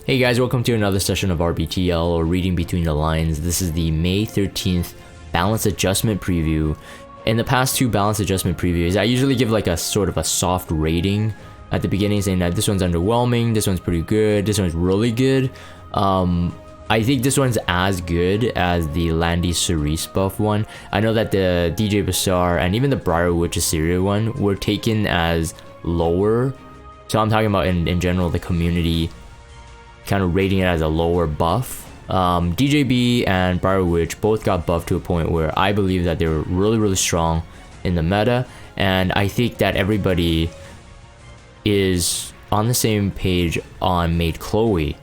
Hey guys, welcome to another session of RBTL, or Reading Between the Lines. This is the May 13th balance adjustment preview. In the past two balance adjustment previews, I usually give like a sort of a soft rating at the beginning, saying that this one's underwhelming, this one's pretty good, this one's really good. I think this one's as good as the Landy Cerise buff one. I know that the DJ Bazaar and even the Briarwood Cecilia one were taken as lower. So I'm talking about in general the community kind of rating it as a lower buff. DJB and Briarwood both got buffed to a point where I believe that they were really strong in the meta, and I think that everybody is on the same page on Maid Chloe.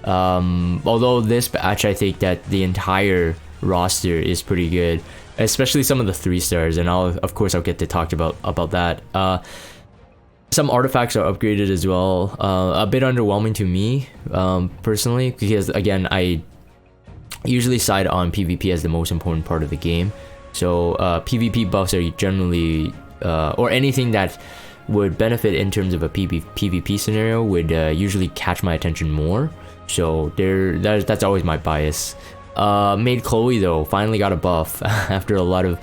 Although this batch, I think that the entire roster is pretty good, especially some of the 3-stars, and of course I'll get to talk about that. Some artifacts are upgraded as well. A bit underwhelming to me, personally, because again, I usually side on PvP as the most important part of the game. So PvP buffs are generally, or anything that would benefit in terms of a PvP scenario would usually catch my attention more. So that's always my bias. Maid Chloe though finally got a buff after a lot of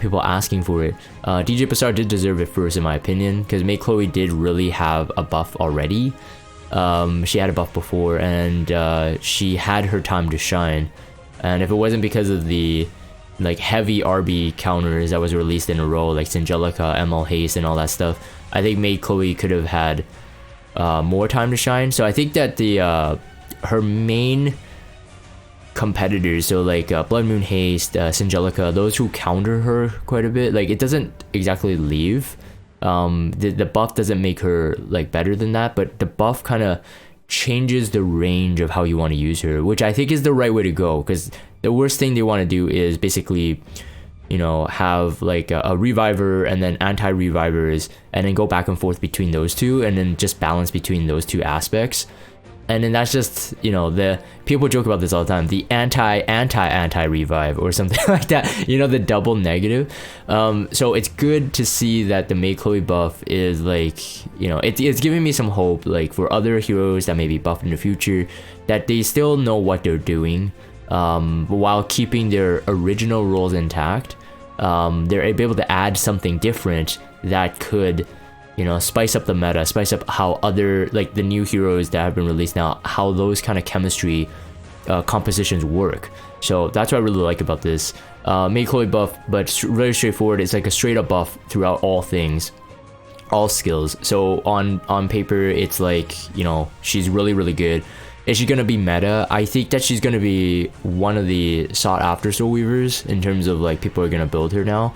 people asking for it. DJ Bazaar did deserve it first in my opinion, because Maid Chloe did really have a buff already. She had a buff before, and she had her time to shine. And if it wasn't because of the like heavy RB counters that was released in a row, like Singelica, ML Haste, and all that stuff, I think Maid Chloe could have had more time to shine. So I think that the her main competitors, so like Blood Moon Haste, Singelica, those who counter her quite a bit, like it doesn't exactly leave. The buff doesn't make her like better than that, but the buff kind of changes the range of how you want to use her, which I think is the right way to go, because the worst thing they want to do is basically, you know, have like a reviver and then anti-revivers, and then go back and forth between those two, and then just balance between those two aspects. And then that's just, you know, the people joke about this all the time, the anti revive or something like that, you know, the double negative. So it's good to see that the Maid Chloe buff is like, you know, it's giving me some hope, like for other heroes that may be buffed in the future, that they still know what they're doing, while keeping their original roles intact. They're able to add something different that could, you know, spice up the meta, spice up how other, like the new heroes that have been released now, how those kind of chemistry compositions work. So that's what I really like about this. Maid Chloe buff, but very straightforward. It's like a straight up buff throughout all things, all skills. So on paper, it's like, you know, she's really good. Is she gonna be meta? I think that she's gonna be one of the sought after soul weavers in terms of like people are gonna build her now,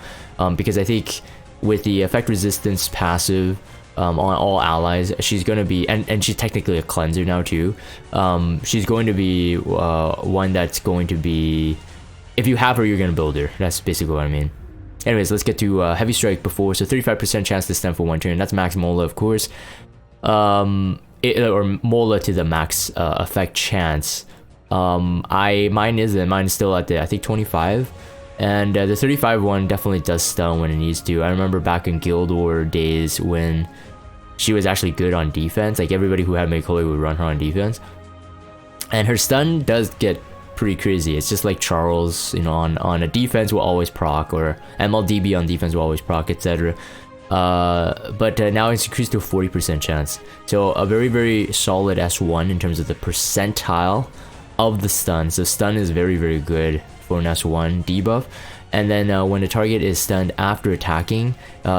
because I think with the effect resistance passive on all allies, she's going to be, and she's technically a cleanser now too, she's going to be one that's going to be, if you have her, you're going to build her. That's basically what I mean. Anyways, let's get to heavy strike before. So 35% chance to stun for one turn. That's max mola, of course, or mola to the max effect chance. Mine is still at the, I think, 25. And the 35 one definitely does stun when it needs to. I remember back in Guild War days when she was actually good on defense. Like everybody who had Maid Chloe would run her on defense. And her stun does get pretty crazy. It's just like Charles, you know, on a defense will always proc, or MLDB on defense will always proc, etc. But now it's increased to a 40% chance. So a very solid S1 in terms of the percentile of the stun. So stun is very good for an S1 debuff. And then when the target is stunned after attacking,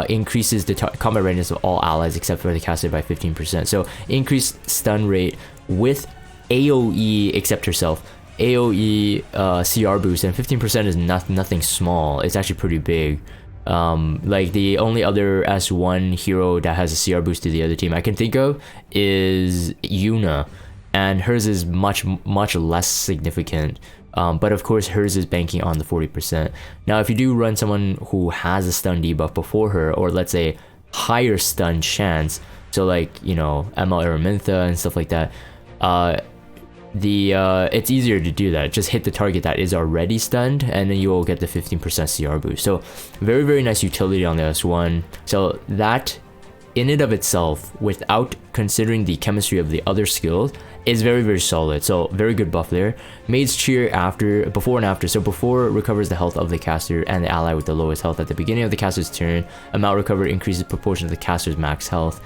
increases the combat readiness of all allies except for the caster by 15%. So increased stun rate with AoE except herself. AoE CR boost, and 15% is nothing small. It's actually pretty big. Like the only other S1 hero that has a CR boost to the other team I can think of is Yuna, and hers is much less significant. But of course hers is banking on the 40%. Now if you do run someone who has a stun debuff before her, or let's say higher stun chance, so like, you know, ML Araminta and stuff like that, it's easier to do that. Just hit the target that is already stunned, and then you will get the 15% CR boost. So very nice utility on the S1. So that in and of itself, without considering the chemistry of the other skills, is very, very solid. So very good buff there. Maid's Cheer before and after. So before recovers the health of the caster and the ally with the lowest health at the beginning of the caster's turn. Amount recovered increases proportion to the caster's max health.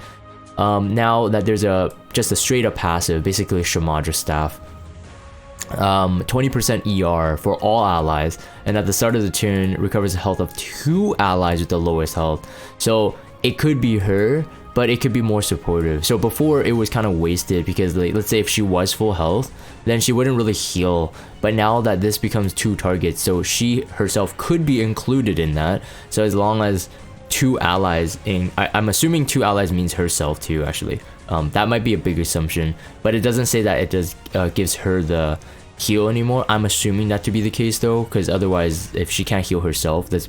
Now that there's just a straight up passive, basically a Shamadra staff. 20% ER for all allies, and at the start of the turn recovers the health of 2 allies with the lowest health. So it could be her, but it could be more supportive. So before it was kind of wasted because, like, let's say if she was full health, then she wouldn't really heal. But now that this becomes 2 targets, so she herself could be included in that. So as long as 2 allies I'm assuming 2 allies means herself too, actually. That might be a big assumption, but it doesn't say that it does gives her the heal anymore. I'm assuming that to be the case though, because otherwise if she can't heal herself, that's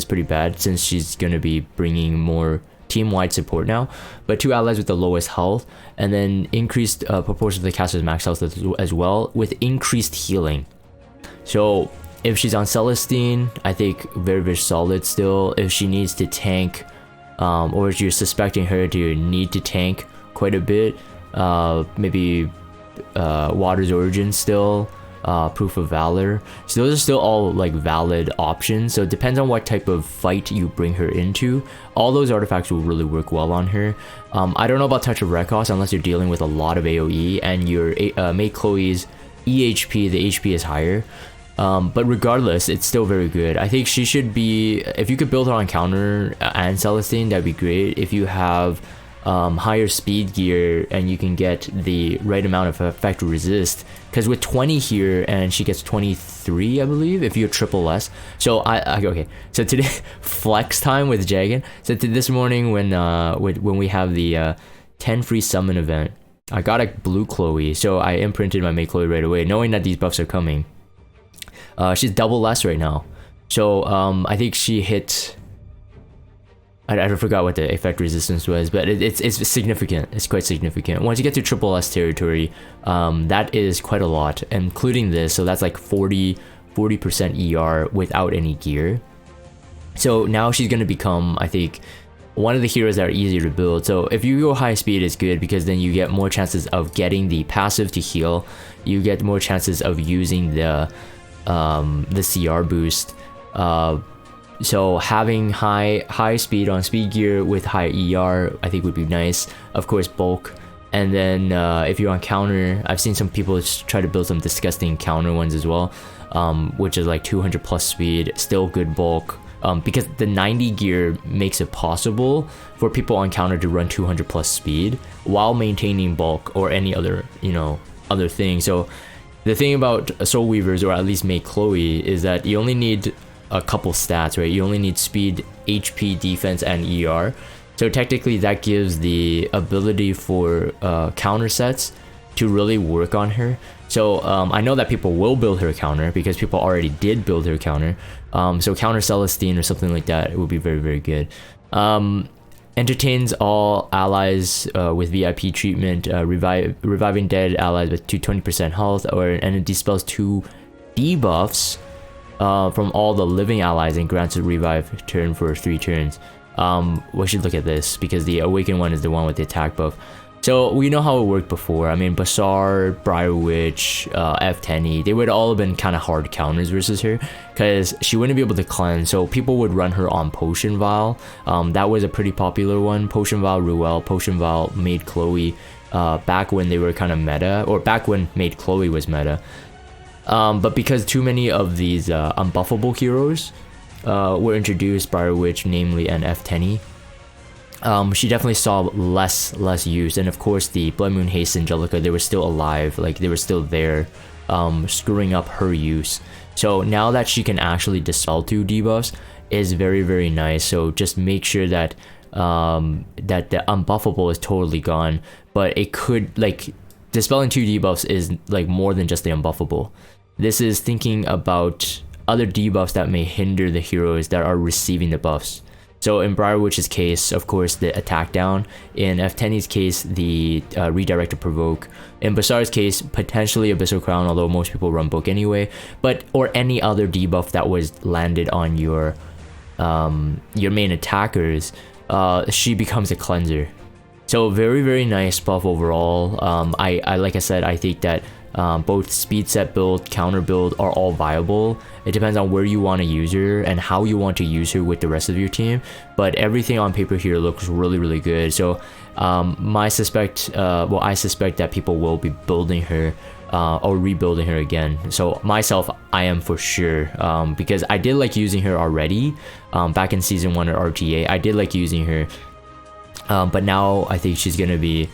pretty bad, since she's gonna be bringing more team-wide support now. But 2 allies with the lowest health, and then increased proportion of the caster's max health as well, with increased healing. So if she's on Celestine, I think very, very solid still. If she needs to tank, or if you're suspecting her to need to tank quite a bit, maybe Water's Origin still, Proof of Valor. So those are still all like valid options. So it depends on what type of fight you bring her into. All those artifacts will really work well on her. I don't know about Touch of Rekos unless you're dealing with a lot of AoE and your Maid Chloe's EHP, the HP is higher. But regardless, it's still very good. I think she should be, if you could build her on counter and Celestine, that'd be great. If you have higher speed gear and you can get the right amount of effect resist, because with 20 here and she gets 23, I believe, if you're triple S. So okay, so today flex time with Jagan. So this morning when we have the 10 free summon event, I got a blue Chloe, so I imprinted my Maid Chloe right away, knowing that these buffs are coming. She's double less right now, so I think she hit, I forgot what the effect resistance was, but it's significant. It's quite significant. Once you get to triple S territory, that is quite a lot, including this. So that's like 40% ER without any gear. So now she's gonna become, I think, one of the heroes that are easier to build. So if you go high speed, it's good because then you get more chances of getting the passive to heal. You get more chances of using the CR boost. So having high speed on speed gear with high ER, I think would be nice. Of course, bulk. And then if you're on counter, I've seen some people just try to build some disgusting counter ones as well, which is like 200 plus speed, still good bulk. Because the 90 gear makes it possible for people on counter to run 200 plus speed while maintaining bulk or any other, other thing. So the thing about Soul Weavers, or at least Maid Chloe, is that you only need a couple stats, right? You only need speed, HP, defense, and ER. So technically that gives the ability for counter sets to really work on her. So I know that people will build her counter because people already did build her counter. So counter Celestine or something like that, it would be very, very good. Entertains all allies with VIP treatment, reviving dead allies with 20% health, and it dispels 2 debuffs from all the living allies and grants a revive turn for 3 turns. We should look at this because the awakened one is the one with the attack buff. So we know how it worked before. I mean, Basar, Briar Witch, F10E, they would all have been kind of hard counters versus her because she wouldn't be able to cleanse. So people would run her on Potion Vial. That was a pretty popular one. Potion Vial Ruel, Potion Vial Maid Chloe, back when they were kind of meta, or back when Maid Chloe was meta. But because too many of these unbuffable heroes were introduced, Briar Witch namely, and F10E, she definitely saw less use. And of course the Blood Moon Haste Angelica, they were still alive, like they were still there, screwing up her use. So now that she can actually dispel 2 debuffs is very, very nice. So just make sure that that the unbuffable is totally gone, but it could, like, dispelling 2 debuffs is like more than just the unbuffable. This is thinking about other debuffs that may hinder the heroes that are receiving the buffs. So in Briar Witch's case, of course, the attack down. In F10E's case, the redirect to provoke. In Basar's case, potentially Abyssal Crown, although most people run book anyway. But or any other debuff that was landed on your main attackers. she becomes a cleanser. So very nice buff overall. I like I said, I think that both speed set build, counter build are all viable. It depends on where you want to use her and how you want to use her with the rest of your team, but everything on paper here looks really good. So I suspect that people will be building her or rebuilding her again. So myself, I am for sure, because I did like using her already back in season 1 or RTA. I did like using her, but now I think she's gonna be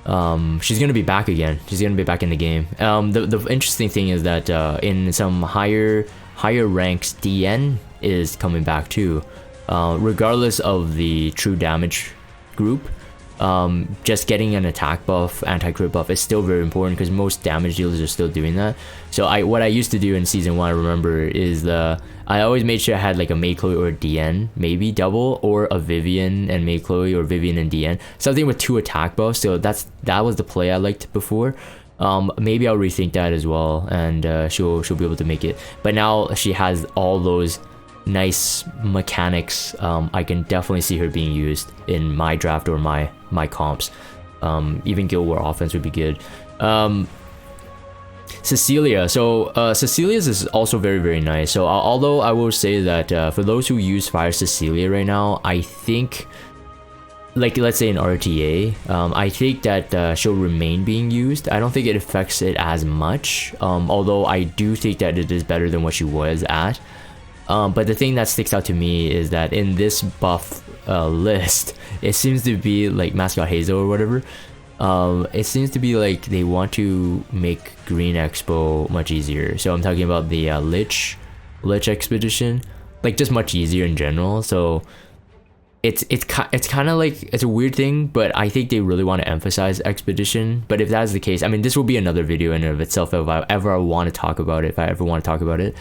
back again. She's gonna be back in the game. The interesting thing is that in some higher ranks, DN is coming back too, regardless of the true damage group. Just getting an attack buff, anti-crit buff is still very important because most damage dealers are still doing that. So what I used to do in season 1, I remember, is I always made sure I had like a Maid Chloe or a DN, maybe double, or a Vivian and Maid Chloe, or Vivian and DN, something with 2 attack buffs. So that was the play I liked before. Maybe I'll rethink that as well, and she'll be able to make it. But now she has all those nice mechanics. I can definitely see her being used in my draft or my comps. Even Guild War offense would be good. Cecilia. So Cecilia's is also very nice. So although I will say that for those who use Fire Cecilia right now, I think, like let's say in RTA, I think that she'll remain being used. I don't think it affects it as much, although I do think that it is better than what she was at. But the thing that sticks out to me is that in this buff list, it seems to be like Mascot Hazel or whatever. It seems to be like they want to make Green Expo much easier. So I'm talking about the Lich Expedition, like just much easier in general. So it's kind of like, it's a weird thing, but I think they really want to emphasize Expedition. But if that's the case, I mean, this will be another video in and of itself if I ever want to talk about it.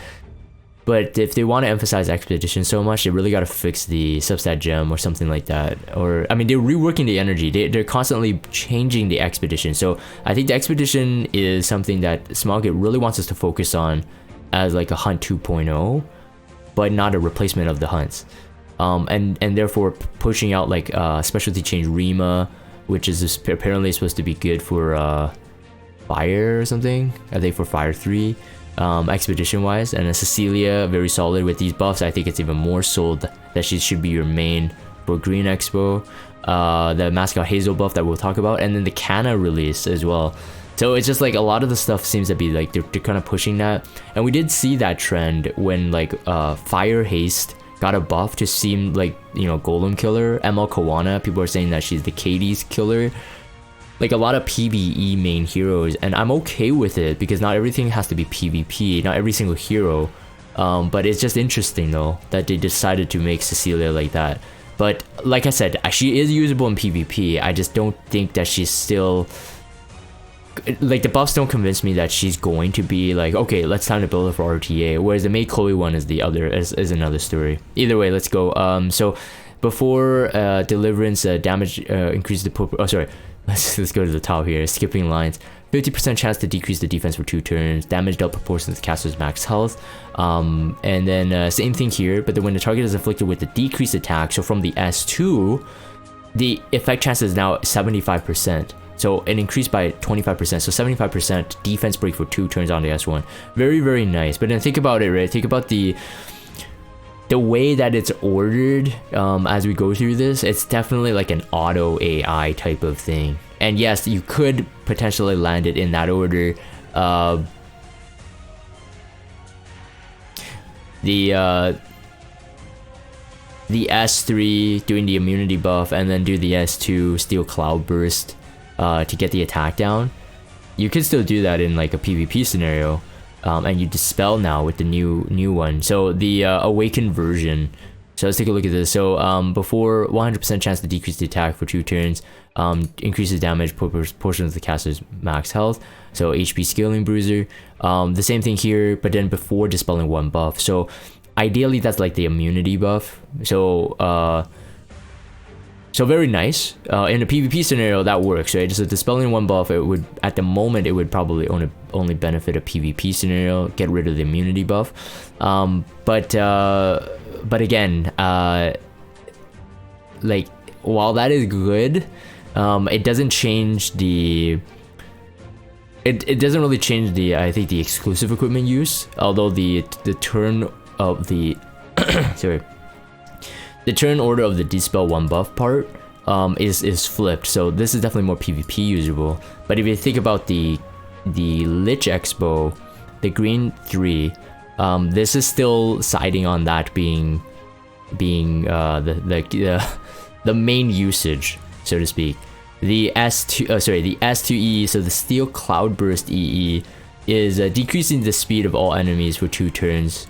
But if they want to emphasize Expedition so much, they really got to fix the substat gem or something like that. Or, I mean, they're reworking the energy. They're constantly changing the Expedition. So I think the Expedition is something that Smallgate really wants us to focus on as like a Hunt 2.0, but not a replacement of the Hunts. And therefore pushing out like specialty change Rima, which is apparently supposed to be good for Fire or something. I think for Fire 3. Expedition wise, and Cecilia very solid with these buffs. I think it's even more sold that she should be your main for Green Expo. The Mascot Hazel buff that we'll talk about, and then the Canna release as well. So it's just like a lot of the stuff seems to be like they're kind of pushing that, and we did see that trend when like Fire Haste got a buff to seem like, you know, Golem killer. ML Kawana, people are saying that she's the Katie's killer. Like a lot of PvE main heroes, and I'm okay with it because not everything has to be PvP, not every single hero. But it's just interesting though that they decided to make Cecilia like that. But like I said, she is usable in PvP. I just don't think that she's still, like, the buffs don't convince me that she's going to be like, okay, let's time to build her for RTA. Whereas the Maid Chloe one is is another story. Either way, let's go. So before Deliverance, damage increases the Let's go to the top here. Skipping lines. 50% chance to decrease the defense for 2 turns. Damage dealt proportional to the caster's max health. And then same thing here, but then when the target is inflicted with the decreased attack, so from the S2, the effect chance is now 75%. So it increased by 25%. So 75% defense break for 2 turns on the S1. Very nice. But then think about it, right? Think about the way that it's ordered as we go through this. It's definitely like an auto AI type of thing, and yes, you could potentially land it in that order. The S3 doing the immunity buff, and then do the S2 steal cloud burst to get the attack down. You could still do that in like a PvP scenario. And you dispel now with the new one. So the awakened version. So let's take a look at this. So before, 100% chance to decrease the attack for 2 turns, increases damage proportion of the caster's max health. So HP scaling bruiser. The same thing here, but then before dispelling 1 buff. So ideally that's like the immunity buff. So so very nice. In a PvP scenario, that works, right? Just a dispelling 1 buff, it would, at the moment, it would probably only benefit a PvP scenario. Get rid of the immunity buff. But again, like while that is good, it doesn't change the. It doesn't really change the, I think, the exclusive equipment use, although the turn of the sorry, the turn order of the dispel 1 buff part is flipped, so this is definitely more PvP usable. But if you think about the Lich Expo, the green 3, this is still siding on that being the main usage, so to speak. The the S2 EE, so the Steel Cloudburst EE, is decreasing the speed of all enemies for 2 turns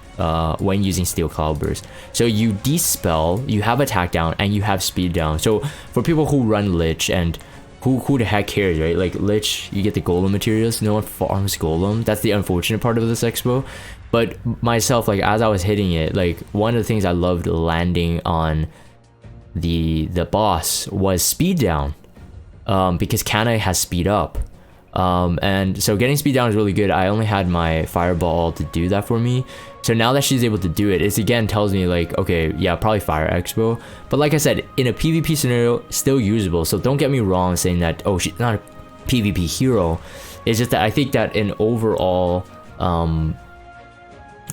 when using Steel Cloudburst. So you dispel, you have attack down, and you have speed down. So for people who run Lich, and who the heck cares, right? Like Lich, you get the Golem materials, no one farms Golem. That's the unfortunate part of this expo. But myself, like as I was hitting it, like one of the things I loved landing on the boss was speed down. Because Kanai has speed up, and so getting speed down is really good. I only had my Fireball to do that for me, so now that she's able to do it, it again tells me like, okay, yeah, probably Fire Expo. But like I said, in a PvP scenario, still usable. So don't get me wrong saying that, oh, she's not a PvP hero. It's just that I think that in overall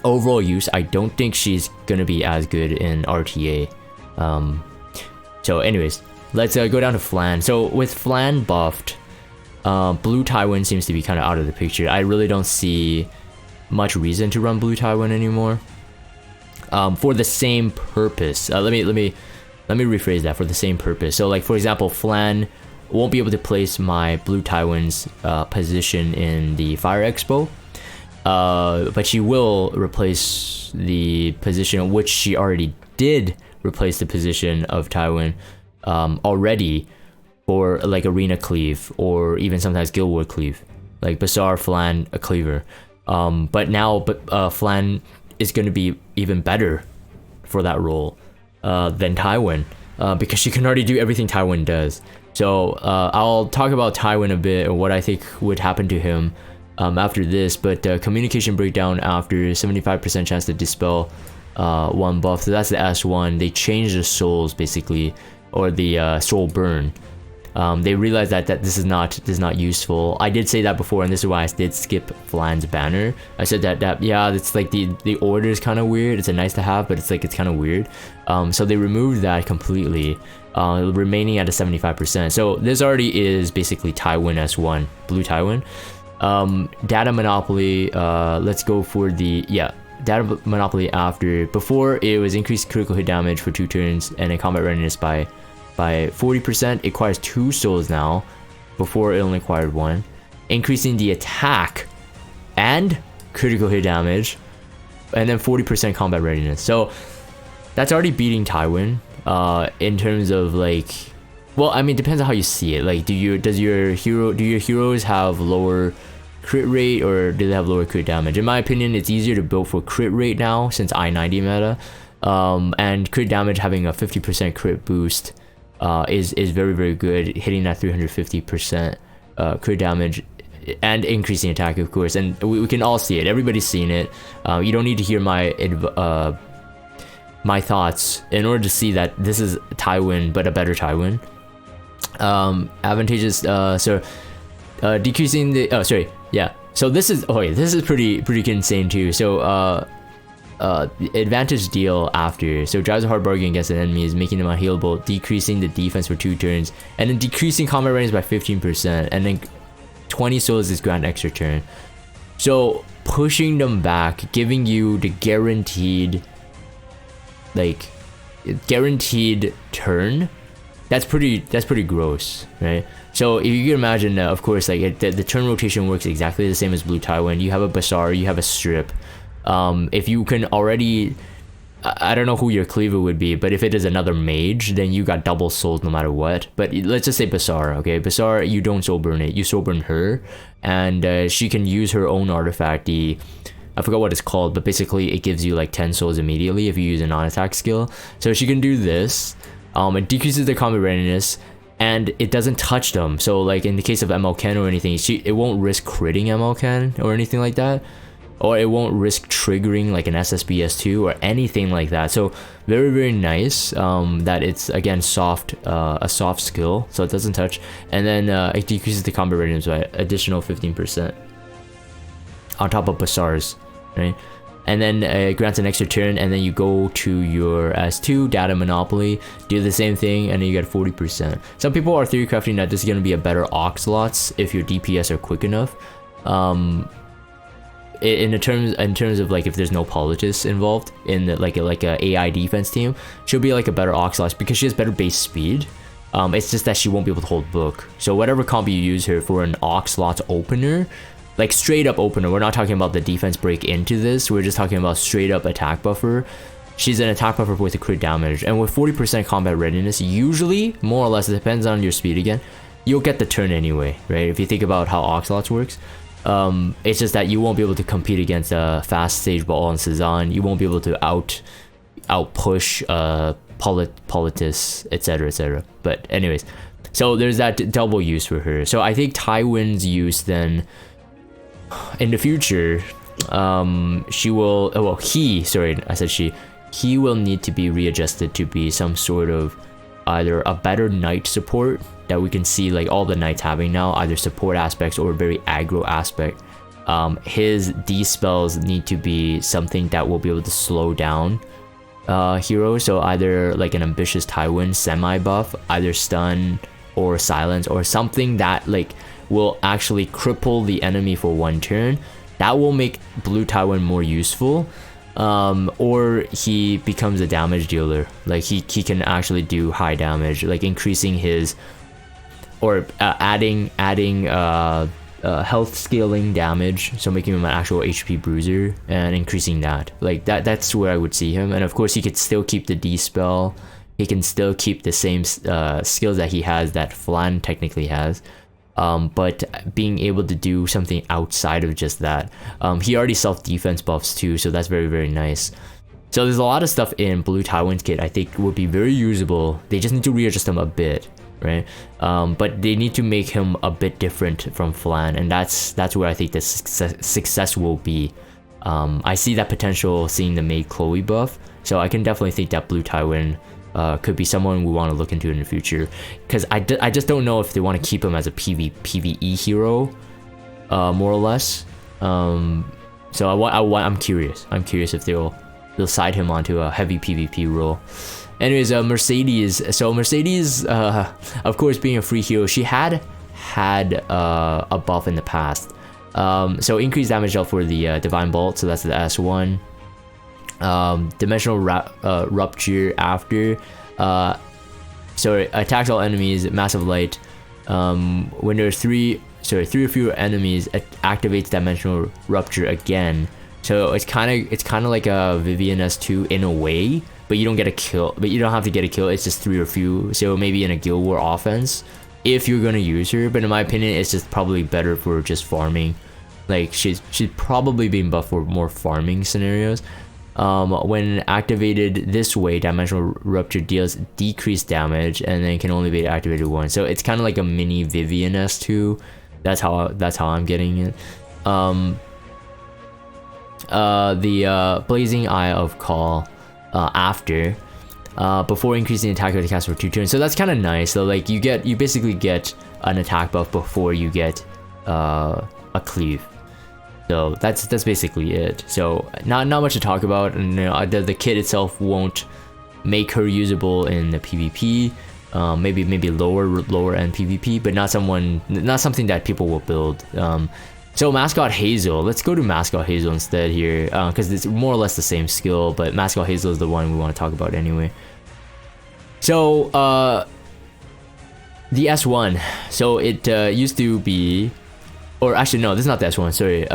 use, I don't think she's gonna be as good in RTA. So anyways, let's go down to Flan. So with Flan buffed, Blue Tywin seems to be kind of out of the picture. I really don't see much reason to run Blue Tywin anymore. For the same purpose. Let me rephrase that. For the same purpose. So like for example, Flan won't be able to place my Blue Tywin's position in the Fire Expo, but she will replace the position, which she already did replace the position of Tywin already, for like Arena Cleave, or even sometimes Guild War Cleave, like Bazaar, Flan, a Cleaver. But now Flan is going to be even better for that role than Tywin, because she can already do everything Tywin does. So I'll talk about Tywin a bit, or what I think would happen to him after this. But communication breakdown after 75% chance to dispel 1 buff, so that's the S1. They changed the souls basically, or the soul burn. They realized that this is not useful. I did say that before, and this is why I did skip Flan's banner. I said that yeah, it's like the order is kind of weird. It's a nice to have, but it's kind of weird. So they removed that completely, remaining at a 75%. So this already is basically Tywin S1, Blue Tywin. Data Monopoly, let's go for the, yeah, Data Monopoly after. Before, it was increased critical hit damage for 2 turns, and then combat readiness by 40%. It requires 2 souls now. Before, it only required 1. Increasing the attack and critical hit damage, and then 40% combat readiness. So that's already beating Tywin in terms of like, well, I mean, depends on how you see it. Like, do your heroes have lower crit rate, or do they have lower crit damage? In my opinion, it's easier to build for crit rate now since I-90 meta, and crit damage having a 50% crit boost is very, very good, hitting that 350% crit damage and increasing attack, of course. And we can all see it. Everybody's seen it. You don't need to hear my thoughts in order to see that this is Tywin, but a better Tywin. Advantages, so decreasing the, so this is pretty insane too. So the advantage deal after, so drives a hard bargain against an enemy, is making them unhealable, decreasing the defense for 2 turns, and then decreasing combat readiness by 15%, and then 20 souls is grant extra turn. So pushing them back, giving you the guaranteed turn. That's pretty gross, right? So if you can imagine, of course, like the turn rotation works exactly the same as Blue Tywin. You have a Bazaar, you have a Strip. If you can already, I don't know who your cleaver would be, but if it is another mage, then you got double souls no matter what. But let's just say Bazaar, okay? Bazaar, you don't soul burn it, you soul burn her, and she can use her own artifact, I forgot what it's called, but basically it gives you like 10 souls immediately if you use a non-attack skill. So she can do this. It decreases their combat readiness, and it doesn't touch them. So like in the case of ML Ken or anything, it won't risk critting ML Ken or anything like that. or it won't risk triggering like an SSBS2 or anything like that. So very nice that it's again soft, a soft skill, so it doesn't touch, and then it decreases the combat readiness by additional 15% on top of Basar's, right? And then it grants an extra turn, and then you go to your S2 data monopoly, do the same thing, and then you get 40%. Some people are theory crafting that this is going to be a better Oxlots if your DPS are quick enough. In terms of like if there's no politics involved in the, like a AI defense team, she'll be like a better Oxlots because she has better base speed. It's just that she won't be able to hold book. So whatever comp you use her for an Oxlots opener, like straight up opener, we're not talking about the defense break into this, we're just talking about straight up attack buffer. She's an attack buffer with a crit damage, and with 40% combat readiness, usually, more or less, it depends on your speed again, you'll get the turn anyway, right? If you think about how Oxlots works, it's just that you won't be able to compete against a fast stage ball and Cezanne. You won't be able to out push Politis, etc. But anyways, so there's that double use for her. So I think Tywin's use then in the future, she will, well, he will need to be readjusted to be some sort of either a better knight support that we can see like all the knights having now, either support aspects or very aggro aspect. His D spells need to be something that will be able to slow down heroes, so either like an ambitious Tywin semi buff, either stun or silence, or something that like will actually cripple the enemy for one turn. That will make blue Tywin more useful. Or he becomes a damage dealer, like he can actually do high damage, like increasing his, or adding health scaling damage, so making him an actual HP bruiser and increasing that, like that's where I would see him. And of course he could still keep the D spell, he can still keep the same skills that he has, that Flan technically has, but being able to do something outside of just that. He already self-defense buffs too, so that's very nice. So there's a lot of stuff in Blue Tywin's kit I think would be very usable. They just need to readjust him a bit, right? But they need to make him a bit different from Flan, and that's where I think the success will be. I see that potential seeing the Maid Chloe buff, so I can definitely think that Blue Tywin could be someone we want to look into in the future, because I just don't know if they want to keep him as a PvE hero, more or less. So I'm curious if they'll side him onto a heavy PvP role. Anyways, Mercedes. So Mercedes, of course, being a free hero, she had a buff in the past. So increased damage dealt for the Divine Bolt, so that's the S1. Dimensional rupture after, so it attacks all enemies, massive light. When there's three or fewer enemies, it activates dimensional rupture again. So it's kind of like a Vivian S2 in a way, but you don't get a kill, but you don't have to get a kill, it's just 3 or few. So maybe in a Guild War offense if you're gonna use her, but in my opinion it's just probably better for just farming. Like she's probably being buffed for more farming scenarios. When activated this way, dimensional rupture deals decreased damage and then can only be activated once. So it's kind of like a mini Vivian S2. That's how I'm getting it. The Blazing Eye of Call after, before increasing attack of the cast for 2 turns. So that's kind of nice. So like you basically get an attack buff before you get a cleave. So that's basically it. So not much to talk about, and you know, the kit itself won't make her usable in the PvP. Maybe lower end PvP, but not something that people will build. So Mascot Hazel, let's go to Mascot Hazel instead here, because it's more or less the same skill, but Mascot Hazel is the one we want to talk about anyway. So the S1, so it used to be, or actually no, this is not the S1, sorry,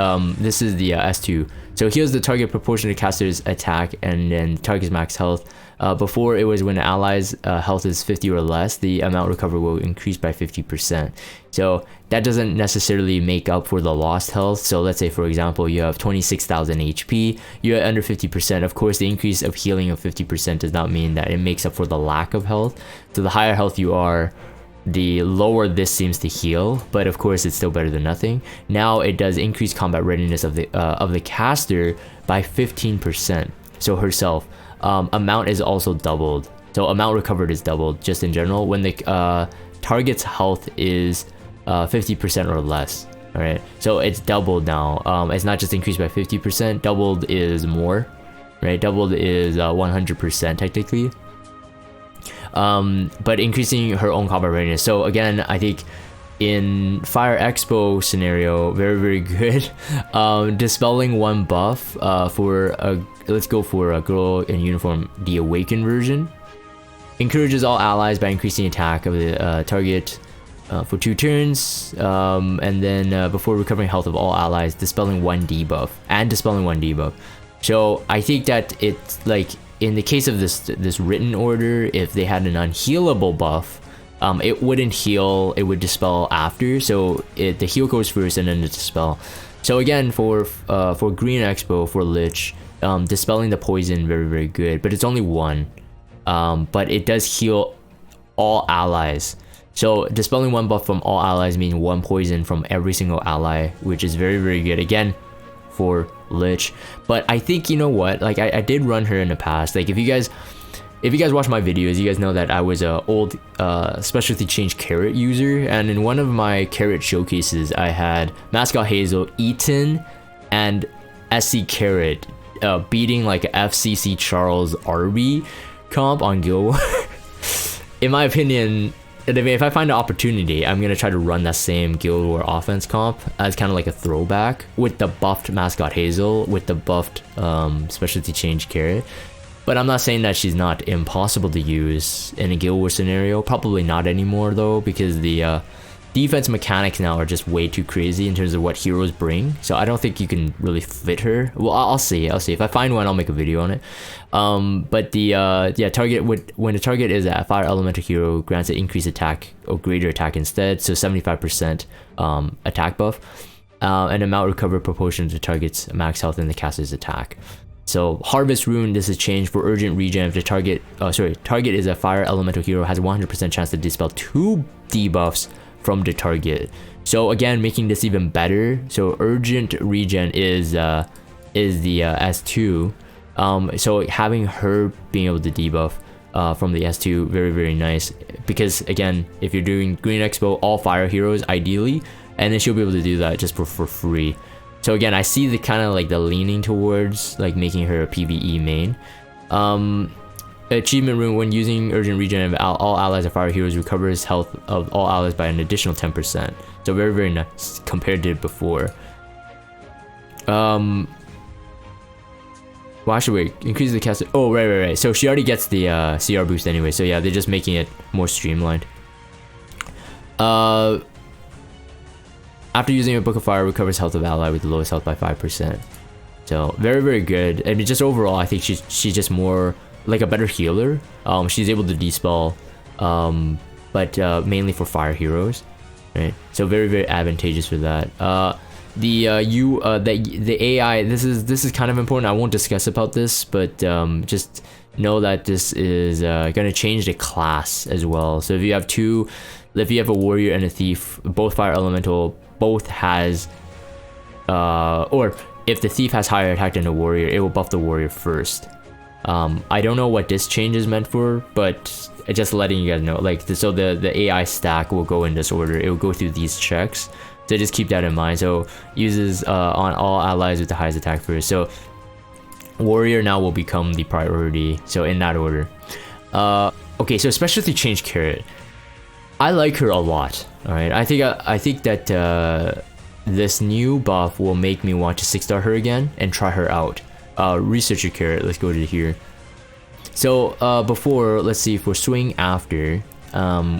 this is the S2. So heals the target proportion to caster's attack and then target's max health. Before, it was when the allies health is 50 or less, the amount recovered will increase by 50%. So that doesn't necessarily make up for the lost health. So let's say, for example, you have 26,000 HP, you're under 50%. Of course, the increase of healing of 50% does not mean that it makes up for the lack of health. So the higher health you are, the lower this seems to heal, but of course it's still better than nothing. Now it does increase combat readiness of the caster by 15%. So herself, amount is also doubled. So amount recovered is doubled just in general when the target's health is 50% or less. All right, so it's doubled now. It's not just increased by 50%. Doubled is more, right? Doubled is 100% technically. But increasing her own combat readiness. So again, I think in Fire Expo scenario, very good. Dispelling one buff for let's go for a girl in uniform, the Awakened version. Encourages all allies by increasing attack of the target for 2 turns, and then before recovering health of all allies, dispelling 1 debuff and dispelling 1 debuff. So I think that it's like in the case of this written order, if they had an unhealable buff, it wouldn't heal, it would dispel after. So the heal goes first and then the dispel. So again, for Green Expo, for Lich, dispelling the poison, very good, but it's only 1. But it does heal all allies. So dispelling 1 buff from all allies means 1 poison from every single ally, which is very good again for Lich. But I think, you know what, like I did run her in the past. Like if you guys watch my videos, you guys know that I was a old specialty change carrot user, and in one of my carrot showcases I had Mascot Hazel, Eaton, and SC Carrot beating like a FCC Charles RB comp on Guild War. In my opinion, if I find an opportunity, I'm gonna try to run that same Guild War offense comp as kind of like a throwback with the buffed Mascot Hazel, with the buffed specialty change carrot. But I'm not saying that she's not impossible to use in a Guild War scenario. Probably not anymore though, because the defense mechanics now are just way too crazy in terms of what heroes bring. So I don't think you can really fit her. Well, I'll see. If I find one, I'll make a video on it. But the target when the target is a fire elemental hero, grants an increased attack or greater attack instead. So 75% attack buff, and amount recovered proportion to target's max health in the caster's attack. So Harvest Rune, this is changed for urgent regen. If the target is a fire elemental hero, has a 100% chance to dispel 2 debuffs from the target. So again, making this even better. So urgent regen is the S2. So having her being able to debuff from the S2, very nice, because again, if you're doing Green Expo, all fire heroes ideally, and then she'll be able to do that just for free. So again, I see the kind of like the leaning towards like making her a PvE main. Achievement Rune, when using urgent regen of all allies of fire heroes, recovers health of all allies by an additional 10%. So very nice compared to before. Well, actually wait, increase the caster. Oh, right. So she already gets the CR boost anyway. So yeah, they're just making it more streamlined. After using a Book of Fire, recovers health of ally with the lowest health by 5%. So very good. I mean, just overall, I think she's just more like a better healer. She's able to dispel, but mainly for fire heroes, right? So very advantageous for that. The AI, this is kind of important. I won't discuss about this, but just know that this is gonna change the class as well. So if you have a warrior and a thief, both fire elemental, both has or if the thief has higher attack than the warrior, it will buff the warrior first. I don't know what this change is meant for, but just letting you guys know, like, so the AI stack will go in this order. It will go through these checks, so just keep that in mind. So uses on all allies with the highest attack first. So warrior now will become the priority, so in that order. Okay, so specialty change carrot, I like her a lot. All right, I think that this new buff will make me want to 6-star her again and try her out. Researcher carrot, let's go to here. So before, let's see, for swing after,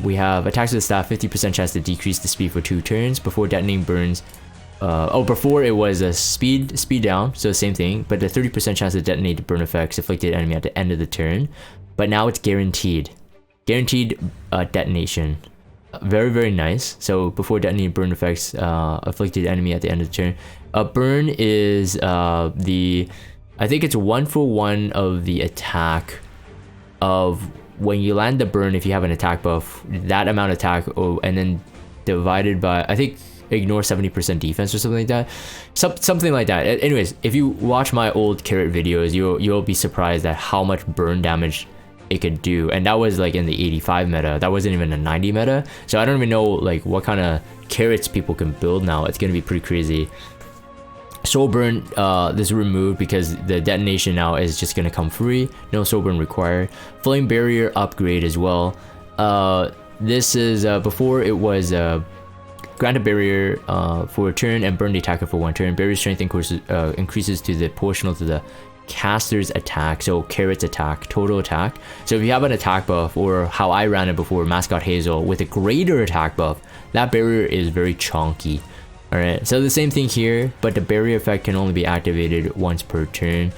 we have attacks with the staff, 50% chance to decrease the speed for 2 turns. Before detonating burns, before it was a speed down, so same thing, but the 30% chance to detonate the burn effects afflicted enemy at the end of the turn. But now it's guaranteed detonation. Very nice. So before detonating burn effects afflicted enemy at the end of the turn. Burn is I think it's 1 for 1 of the attack of when you land the burn, if you have an attack buff, that amount of attack, and then divided by, I think, ignore 70% defense or something like that. Something like that. Anyways, if you watch my old carrot videos, you'll be surprised at how much burn damage it could do. And that was like in the 85 meta. That wasn't even a 90 meta. So I don't even know like what kind of carrots people can build now. It's gonna be pretty crazy. Soul burn, this is removed because the detonation now is just gonna come free. No soul burn required. Flame barrier upgrade as well. This is before it was grant a barrier for a turn and burn the attacker for 1 turn. Barrier strength increases to the proportional to the caster's attack, so carrot's attack, total attack. So if you have an attack buff, or how I ran it before, Mascot Hazel, with a greater attack buff, that barrier is very chonky. Alright, so the same thing here, but the barrier effect can only be activated once per turn.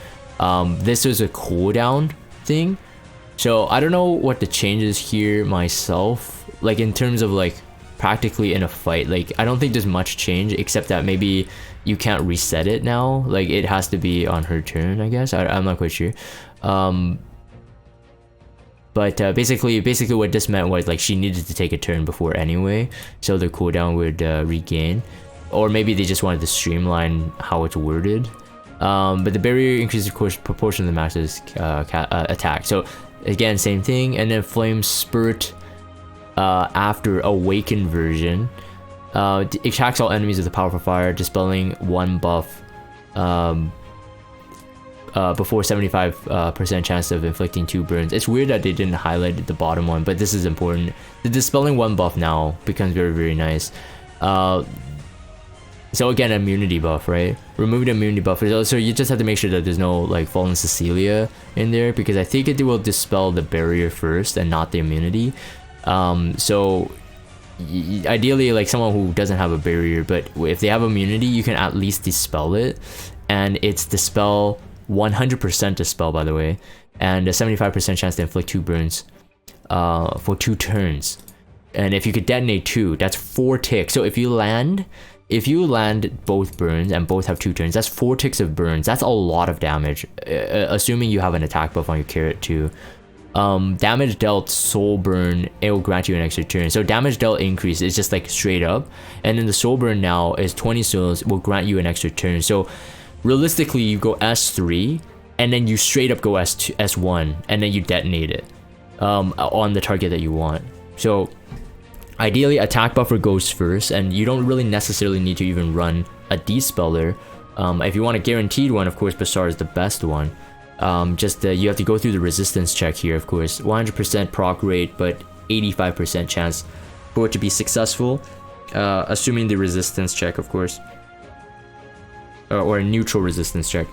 This was a cooldown thing, so I don't know what the changes here myself, like in terms of like practically in a fight. Like I don't think there's much change, except that maybe you can't reset it now, like it has to be on her turn, I guess. I'm not quite sure. But basically what this meant was like she needed to take a turn before anyway, so the cooldown would regain. Or maybe they just wanted to streamline how it's worded. But the barrier increases proportion of the max's attack. So again, same thing. And then flame spurt after awakened version. It attacks all enemies with a powerful fire, dispelling 1 buff before 75% chance of inflicting 2 burns. It's weird that they didn't highlight the bottom one, but this is important. The dispelling 1 buff now becomes very, very nice. So again, immunity buff, right? Remove the immunity buff. So you just have to make sure that there's no like fallen Cecilia in there, because I think it will dispel the barrier first and not the immunity. So ideally, like someone who doesn't have a barrier, but if they have immunity, you can at least dispel it. And it's dispel 100% dispel, by the way, and a 75% chance to inflict 2 burns for 2 turns. And if you could detonate 2, that's 4 ticks. So if you land both burns and both have 2 turns, that's 4 ticks of burns. That's a lot of damage, assuming you have an attack buff on your carrot too. Damage dealt soul burn, it will grant you an extra turn. So damage dealt increase is just like straight up, and then the soul burn now is 20 souls, will grant you an extra turn. So realistically, you go S3 and then you straight up go S1 and then you detonate it on the target that you want. So ideally, attack buffer goes first, and you don't really necessarily need to even run a despeller. If you want a guaranteed one, of course, Basar is the best one. You have to go through the resistance check here, of course. 100% proc rate, but 85% chance for it to be successful, assuming the resistance check, of course, or a neutral resistance check.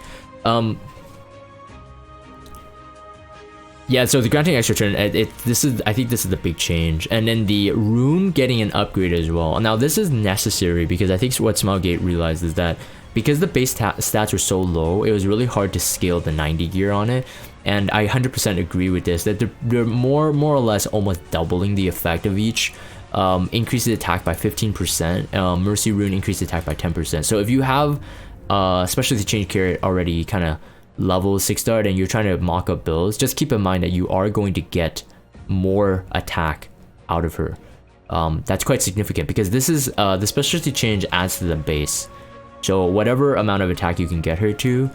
Yeah, so the granting extra turn, I think this is the big change. And then the rune getting an upgrade as well. Now this is necessary because I think what Smilegate realized is that because the base stats were so low, it was really hard to scale the 90 gear on it. And I 100% agree with this, that they're more or less almost doubling the effect of each. Increases attack by 15%, Mercy Rune increases attack by 10%. So if you have especially the change carrot already kind of level 6 star and you're trying to mock up builds, just keep in mind that you are going to get more attack out of her. That's quite significant because this is the specialty change adds to the base. So whatever amount of attack you can get her to,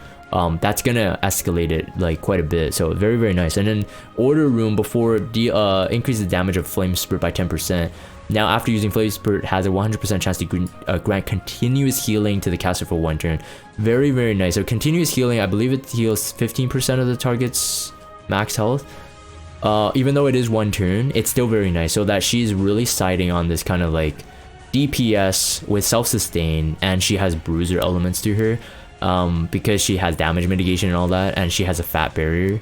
that's gonna escalate it like quite a bit. So very, very nice. And then Order Room before increases the damage of Flame Spirit by 10%. Now after using Flame Spirit has a 100% chance to grant continuous healing to the caster for 1 turn. Very, very nice. So continuous healing, I believe it heals 15% of the target's max health. Even though it is 1 turn, it's still very nice. So that she's really siding on this kind of like DPS with self-sustain, and she has bruiser elements to her because she has damage mitigation and all that, and she has a fat barrier.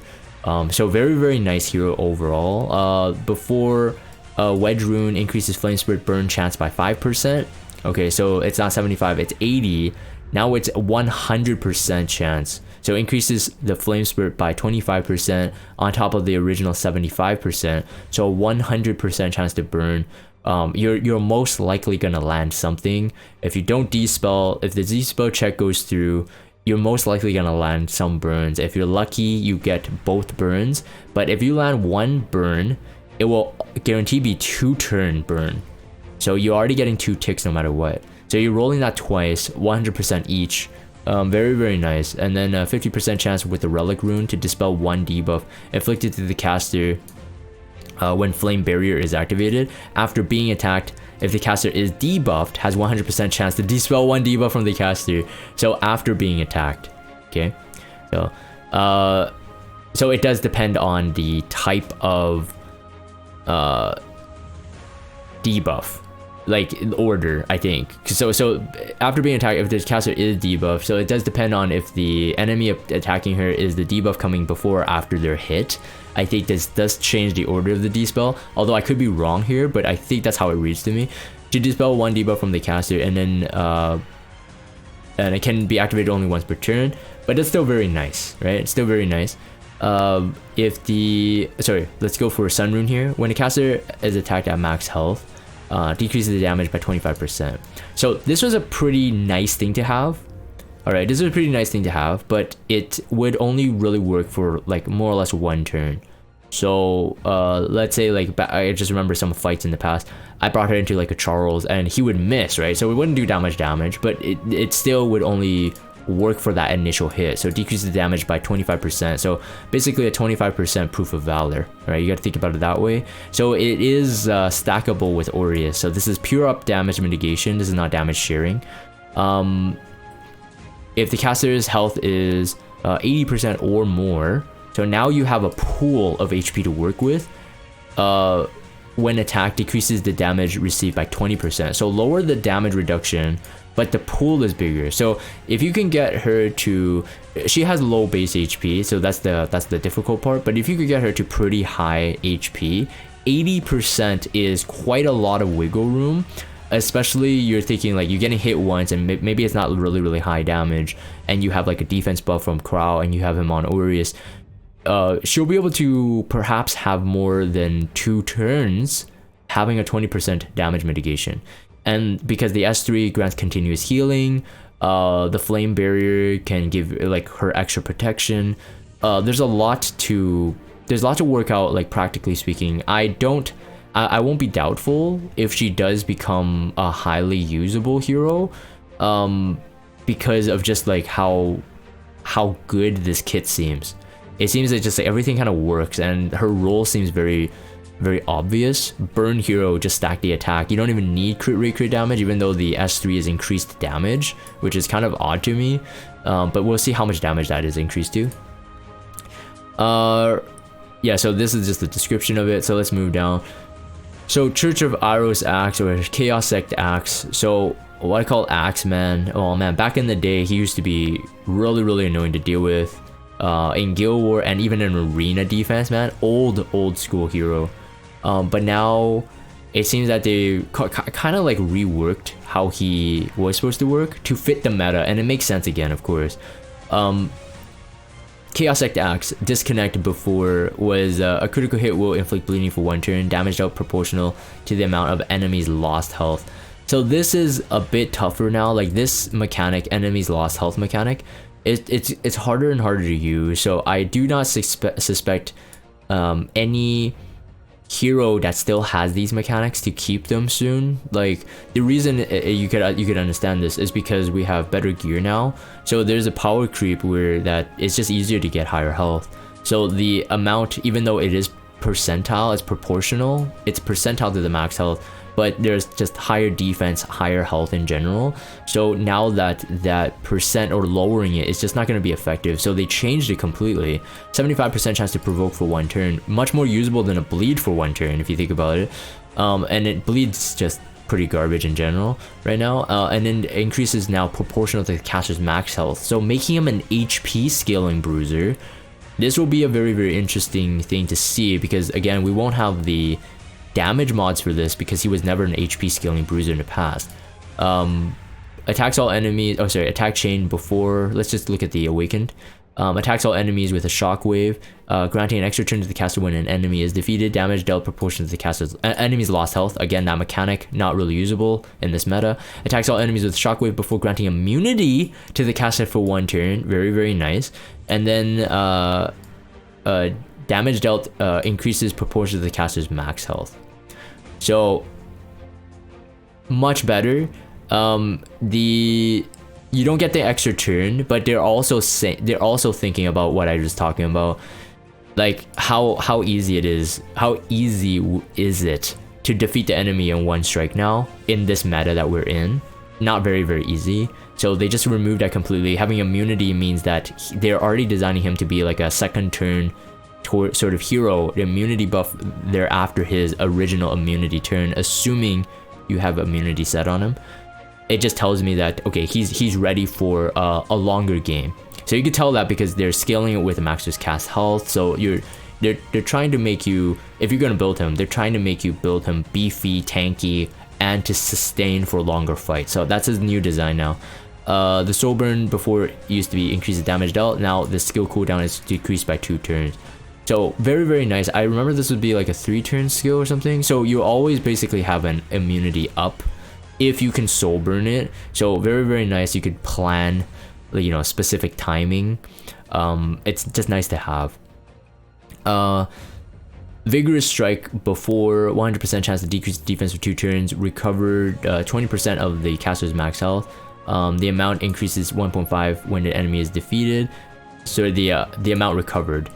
So very, very nice hero overall. Before Wedge Rune increases Flame Spirit burn chance by 5%. Okay, so it's not 75, it's 80. Now it's 100% chance. So increases the Flame Spirit by 25% on top of the original 75%. So 100% chance to burn. You're most likely gonna land something. If you don't dispel, if the dispel check goes through, you're most likely gonna land some burns. If you're lucky, you get both burns, but if you land one burn, it will guarantee be 2-turn burn. So you're already getting 2 ticks no matter what. So you're rolling that twice, 100% each. Very, very nice. And then 50% chance with the Relic Rune to dispel 1 debuff inflicted to the caster when Flame Barrier is activated. After being attacked, if the caster is debuffed, has 100% chance to dispel 1 debuff from the caster. So after being attacked, okay? So it does depend on the type of debuff, like order, I think. So after being attacked, if the caster is debuffed, so it does depend on if the enemy attacking her is the debuff coming before or after their hit. I think this does change the order of the dispel, although I could be wrong here, but I think that's how it reads to me. To dispel 1 debuff from the caster, and then and it can be activated only once per turn, but it's still very nice, right? It's still very nice. Let's go for Sun Rune here. When a caster is attacked at max health, decreases the damage by 25%. So this was a pretty nice thing to have. Alright, this is a pretty nice thing to have, but it would only really work for like more or less 1 turn. So let's say like I just remember some fights in the past, I brought her into like a Charles and he would miss, right? So it wouldn't do that much damage, but it still would only work for that initial hit. So it decreases the damage by 25%. So basically a 25% proof of valor, right? You got to think about it that way. So it is stackable with Aureus. So this is pure up damage mitigation. This is not damage sharing. If the caster's health is 80% or more, so now you have a pool of HP to work with. When attacked, decreases the damage received by 20%. So lower the damage reduction, but the pool is bigger. So if you can get her to, she has low base HP, so that's the difficult part. But if you could get her to pretty high HP, 80% is quite a lot of wiggle room. Especially you're thinking like you're getting hit once and maybe it's not really high damage, and you have like a defense buff from Crow and you have him on Aureus. She'll be able to perhaps have more than 2 turns having a 20% damage mitigation. And because the S3 grants continuous healing, the Flame Barrier can give like her extra protection. There's a lot to work out, like practically speaking. I won't be doubtful if she does become a highly usable hero, because of just like how good this kit seems. It seems that just like everything kind of works, and her role seems very, very obvious. Burn hero, just stack the attack. You don't even need crit rate, crit damage, even though the S3 is increased damage, which is kind of odd to me. But we'll see how much damage that is increased to. Yeah, so this is just the description of it. So let's move down. So Church of Aros Axe, or Chaos Sect Axe. So what I call Axe Man. Oh man, back in the day, he used to be really annoying to deal with. In Guild War and even in arena defense, man, old school hero. But now it seems that they kind of like reworked how he was supposed to work to fit the meta, and it makes sense again, of course. Chaos Sect Axe, disconnect before, was a critical hit will inflict bleeding for 1 turn, damaged out proportional to the amount of enemies lost health. So this is a bit tougher now. Like this mechanic, enemies lost health mechanic, it's harder and harder to use. So I do not suspect any hero that still has these mechanics to keep them soon. Like the reason you could understand this is because we have better gear now. So there's a power creep where that it's just easier to get higher health. So the amount, even though it is percentile, it's proportional. It's percentile to the max health, but there's just higher defense, higher health in general. So now that percent or lowering it is just not going to be effective. So they changed it completely. 75% chance to provoke for 1 turn, much more usable than a bleed for 1 turn if you think about it. And it bleeds just pretty garbage in general right now. And then it increases now proportional to the caster's max health. So making him an HP scaling bruiser. This will be a very interesting thing to see, because again, we won't have the damage mods for this because he was never an HP scaling bruiser in the past. Attacks all enemies, attack chain before, let's just look at the awakened. Attacks all enemies with a shockwave, granting an extra turn to the caster when an enemy is defeated. Damage dealt proportional to the caster's enemy's lost health. Again, that mechanic not really usable in this meta. Attacks all enemies with shockwave before granting immunity to the caster for 1 turn. Very, very nice. And then damage dealt increases proportional to the caster's max health. So much better. You don't get the extra turn, but they're also thinking about what I was talking about, like how easy is it to defeat the enemy in 1 strike now in this meta that we're in. Not very, very easy. So they just removed that completely. Having immunity means that they're already designing him to be like a second turn sort of hero. The immunity buff there after his original immunity turn, assuming you have immunity set on him. It just tells me that, okay, he's ready for a longer game. So you can tell that because they're scaling it with a master's cast health. So they're trying to make you, if you're gonna build him, they're trying to make you build him beefy, tanky, and to sustain for longer fights. So that's his new design now. The soul burn before used to be increases damage dealt. Now the skill cooldown is decreased by 2 turns. So very, very nice. I remember this would be like a 3-turn skill or something. So you always basically have an immunity up if you can soul burn it. So very, very nice. You could plan, you know, specific timing. It's just nice to have. Vigorous strike before 100% chance to decrease defense for 2 turns. Recovered 20% of the caster's max health. The amount increases 1.5 when the enemy is defeated. So the amount recovered.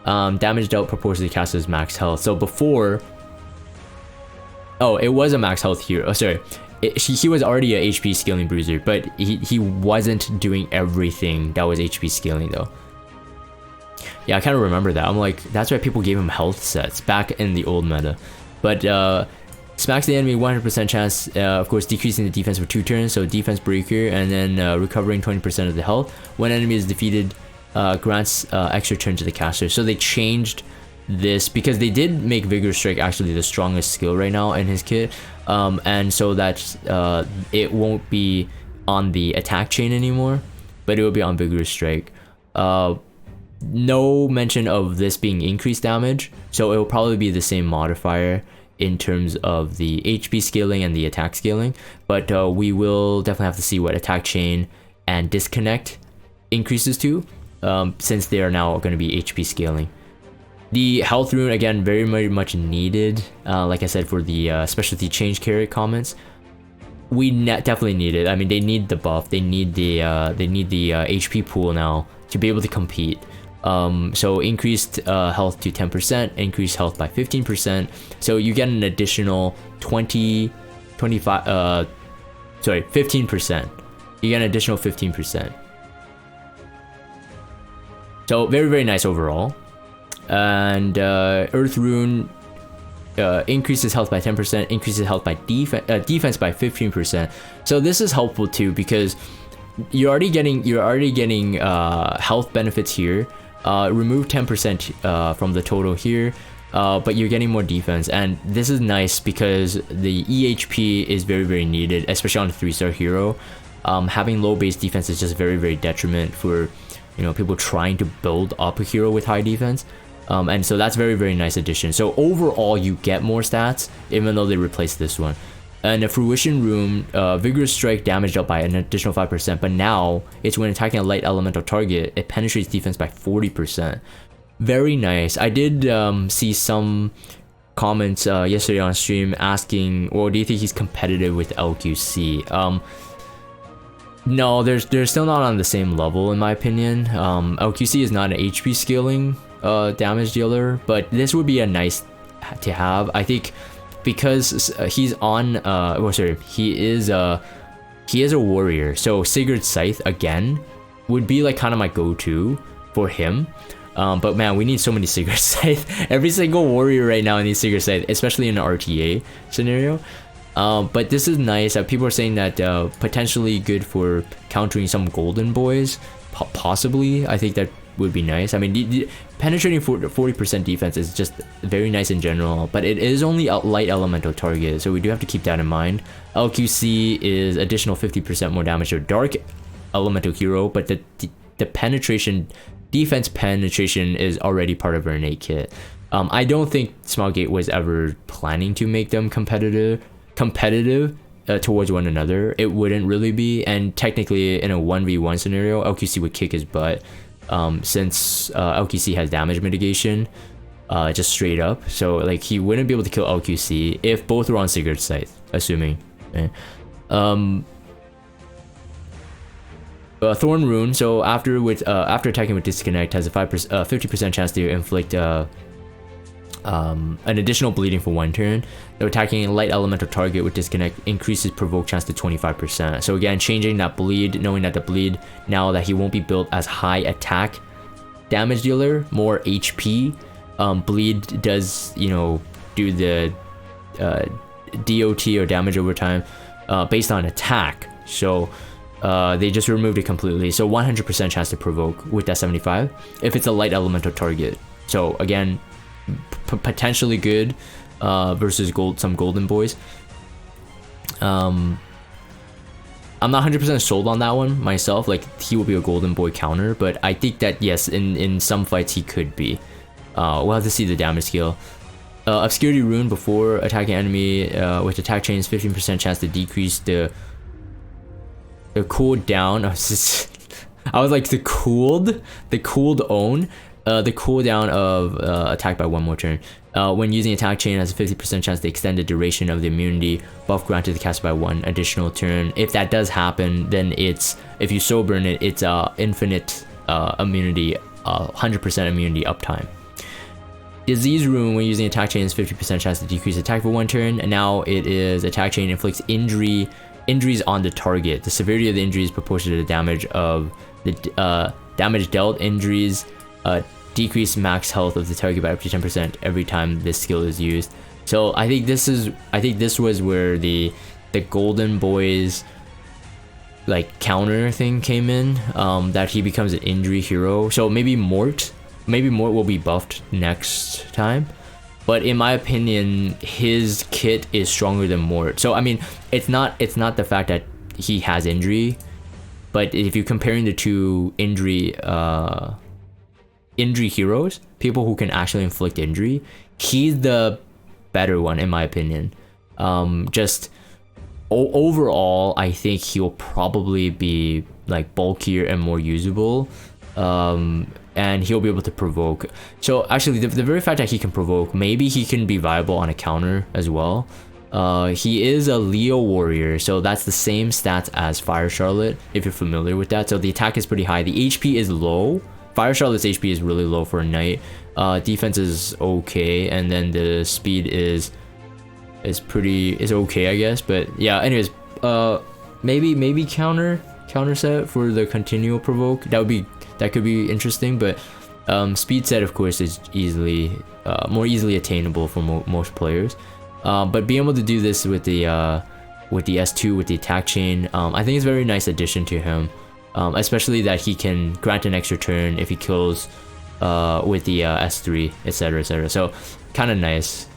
Damage dealt proportionally to the caster's max health. So before, oh, it was a max health here. Oh, sorry. He was already a HP scaling bruiser, but he wasn't doing everything that was HP scaling though. Yeah, I kind of remember that. I'm like, that's why people gave him health sets back in the old meta. But smacks the enemy 100% chance, of course, decreasing the defense for 2 turns, so defense breaker, and then recovering 20% of the health. When enemy is defeated, grants extra turn to the caster. So they changed this because they did make Vigorous Strike actually the strongest skill right now in his kit, and so that it won't be on the attack chain anymore, but it will be on Vigorous Strike. No mention of this being increased damage, so it will probably be the same modifier in terms of the HP scaling and the attack scaling, but we will definitely have to see what attack chain and disconnect increases to, since they are now going to be HP scaling. The health rune, again, very, very much needed. Like I said, for the specialty change carrot comments, we definitely need it. I mean, they need the buff. They need the HP pool now to be able to compete. So increased health to 10%, increased health by 15%. So you get an additional 15%. You get an additional 15%. So very, very nice overall. And Earth Rune increases health by 10%, increases health by defense by 15%. So this is helpful too because you're already getting health benefits here. Remove 10% from the total here, but you're getting more defense, and this is nice because the EHP is very, very needed, especially on a 3-star hero. Having low base defense is just very, very detriment for, you know, people trying to build up a hero with high defense. And so that's very, very nice addition. So overall, you get more stats, even though they replaced this one. And the Fruition Rune, Vigorous Strike damage up by an additional 5%, but now it's when attacking a light elemental target, it penetrates defense by 40%. Very nice. I did see some comments yesterday on stream asking, well, do you think he's competitive with LQC? No, they're still not on the same level in my opinion. LQC is not an HP scaling damage dealer, but this would be a nice to have. I think because he's on he is a warrior, so Sigurd's Scythe again would be like kind of my go-to for him. But man, we need so many Sigurd's Scythe. Every single warrior right now needs Sigurd's Scythe, especially in an RTA scenario. But this is nice. People are saying that potentially good for countering some golden boys, possibly. I think that would be nice. I mean, the penetrating 40% defense is just very nice in general, but it is only a light elemental target, so we do have to keep that in mind. LQC is additional 50% more damage to dark elemental hero, but the penetration defense penetration is already part of her innate kit. I don't think Smilegate was ever planning to make them competitive towards one another. It wouldn't really be, and technically in a 1v1 scenario, LQC would kick his butt, since LQC has damage mitigation, just straight up. So like he wouldn't be able to kill LQC if both were on Sigurd's side, assuming. Okay. Thorn Rune. So after attacking with Disconnect, has a 50% chance to inflict an additional bleeding for 1 turn. Though attacking a light elemental target with Disconnect increases provoke chance to 25%. So again, changing that bleed, knowing that the bleed, now that he won't be built as high attack damage dealer, more HP. Bleed does, you know, do the DOT or damage over time based on attack. So they just removed it completely. So 100% chance to provoke with that 75 if it's a light elemental target. So again, potentially good versus some golden boys. I'm not 100% sold on that one myself. Like he will be a golden boy counter, but I think that yes, in some fights he could be. We'll have to see the damage scale. Obscurity Rune before attacking enemy with attack chains, 15% chance to decrease the cooldown. I was like the cooled own. The cooldown of attack by 1 more turn. When using attack chain, has a 50% chance to extend the duration of the immunity buff granted to the caster by 1 additional turn. If that does happen, then it's, if you soul burn it, it's infinite immunity, 100% immunity uptime. Disease Rune, when using attack chain, is 50% chance to decrease attack for 1 turn, and now it is attack chain inflicts injuries on the target. The severity of the injury is proportional to the damage of the damage dealt. Injuries decrease max health of the target by up to 10% every time this skill is used. So I think this was where the golden boys like counter thing came in, that he becomes an injury hero. So maybe Mort will be buffed next time, but in my opinion his kit is stronger than Mort. So I mean, it's not the fact that he has injury, but if you're comparing the two injury heroes, people who can actually inflict injury, he's the better one in my opinion. Just overall, I think he'll probably be like bulkier and more usable, and he'll be able to provoke. So actually the very fact that he can provoke, maybe he can be viable on a counter as well. He is a Leo warrior, so that's the same stats as Fire Charlotte, if you're familiar with that. So the attack is pretty high, the HP is low. Fire Charlotte's HP is really low for a knight. Defense is okay, and then the speed is okay, I guess. But yeah, anyways, maybe counter set for the continual provoke. That could be interesting, but speed set of course is more easily attainable for most players. But being able to do this with the S2 with the attack chain, I think it's a very nice addition to him. Especially that he can grant an extra turn if he kills with the S3, etc, etc. So kind of nice.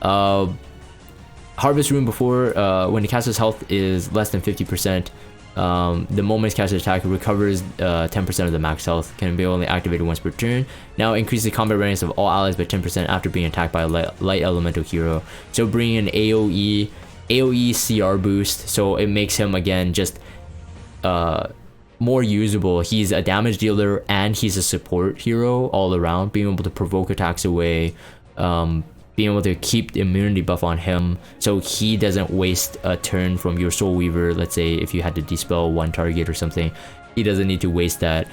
Harvest Rune before, when the caster's health is less than 50%, the moment caster attack recovers 10% of the max health, can be only activated once per turn. Now increase the combat readiness of all allies by 10% after being attacked by a light elemental hero. So bringing an AoE CR boost, so it makes him again just more usable. He's a damage dealer and he's a support hero all around, being able to provoke attacks away, being able to keep the immunity buff on him so he doesn't waste a turn from your Soul Weaver. Let's say if you had to dispel 1 target or something, he doesn't need to waste that.